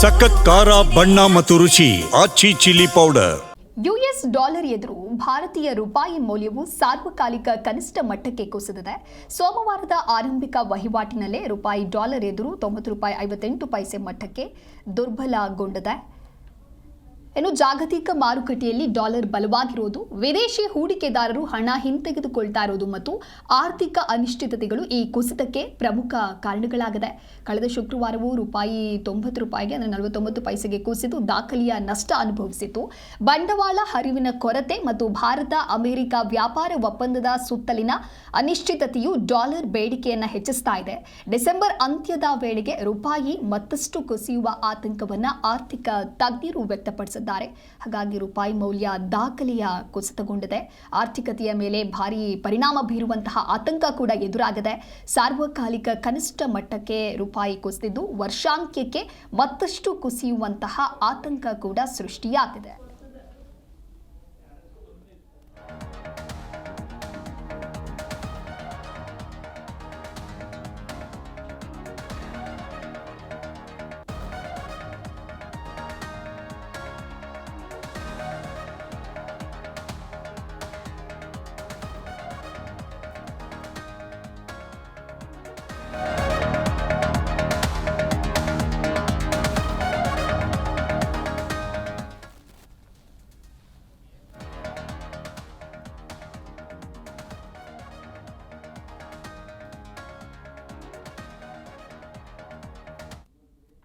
ಸಖತ್ ಖಾರ ಬಣ್ಣ ಮತ್ತು ರುಚಿ ಆಚಿ ಚಿಲ್ಲಿ ಪೌಡರ್. ಯುಎಸ್ ಡಾಲರ್ ಎದುರು ಭಾರತೀಯ ರೂಪಾಯಿ ಮೌಲ್ಯವು ಸಾರ್ವಕಾಲಿಕ ಕನಿಷ್ಠ ಮಟ್ಟಕ್ಕೆ ಕುಸಿದಿದೆ. ಸೋಮವಾರದ ಆರಂಭಿಕ ವಹಿವಾಟಿನಲ್ಲೇ ರೂಪಾಯಿ ಡಾಲರ್ ಎದುರು 90 ರೂಪಾಯಿ 58 ಪೈಸೆ ಮಟ್ಟಕ್ಕೆ ದುರ್ಬಲಗೊಂಡಿದೆ. ಇನ್ನು ಜಾಗತಿಕ ಮಾರುಕಟ್ಟೆಯಲ್ಲಿ ಡಾಲರ್ ಬಲವಾಗಿರುವುದು, ವಿದೇಶಿ ಹೂಡಿಕೆದಾರರು ಹಣ ಹಿಂತೆಗೆದುಕೊಳ್ತಾ ಇರೋದು ಮತ್ತು ಆರ್ಥಿಕ ಅನಿಶ್ಚಿತತೆಗಳು ಈ ಕುಸಿತಕ್ಕೆ ಪ್ರಮುಖ ಕಾರಣಗಳಾಗಿದೆ. ಕಳೆದ ಶುಕ್ರವಾರವೂ ರೂಪಾಯಿ 90 ರೂಪಾಯಿಗೆ 49 ಪೈಸೆಗೆ ಕುಸಿದು ದಾಖಲೆಯ ನಷ್ಟ ಅನುಭವಿಸಿತು. ಬಂಡವಾಳ ಹರಿವಿನ ಕೊರತೆ ಮತ್ತು ಭಾರತ ಅಮೆರಿಕ ವ್ಯಾಪಾರ ಒಪ್ಪಂದದ ಸುತ್ತಲಿನ ಅನಿಶ್ಚಿತತೆಯು ಡಾಲರ್ ಬೇಡಿಕೆಯನ್ನು ಹೆಚ್ಚಿಸ್ತಾ ಇದೆ. ಡಿಸೆಂಬರ್ ಅಂತ್ಯದ ವೇಳೆಗೆ ರೂಪಾಯಿ ಮತ್ತಷ್ಟು ಕುಸಿಯುವ ಆತಂಕವನ್ನು ಆರ್ಥಿಕ ತಜ್ಞರು ವ್ಯಕ್ತಪಡಿಸಿದ್ದಾರೆ. ಹಾಗಾಗಿ ರೂಪಾಯಿ ಮೌಲ್ಯ ದಾಖಲೆಯ ಕುಸಿತಗೊಂಡಿದೆ. ಆರ್ಥಿಕತೆಯ ಮೇಲೆ ಭಾರಿ ಪರಿಣಾಮ ಬೀರುವಂತಹ ಆತಂಕ ಕೂಡ ಎದುರಾಗಿದೆ. ಸಾರ್ವಕಾಲಿಕ ಕನಿಷ್ಠ ಮಟ್ಟಕ್ಕೆ ರೂಪಾಯಿ ಕುಸಿದಿದ್ದು ವರ್ಷಾಂತ್ಯಕ್ಕೆ ಮತ್ತಷ್ಟು ಕುಸಿಯುವಂತಹ ಆತಂಕ ಕೂಡ ಸೃಷ್ಟಿಯಾಗಿದೆ.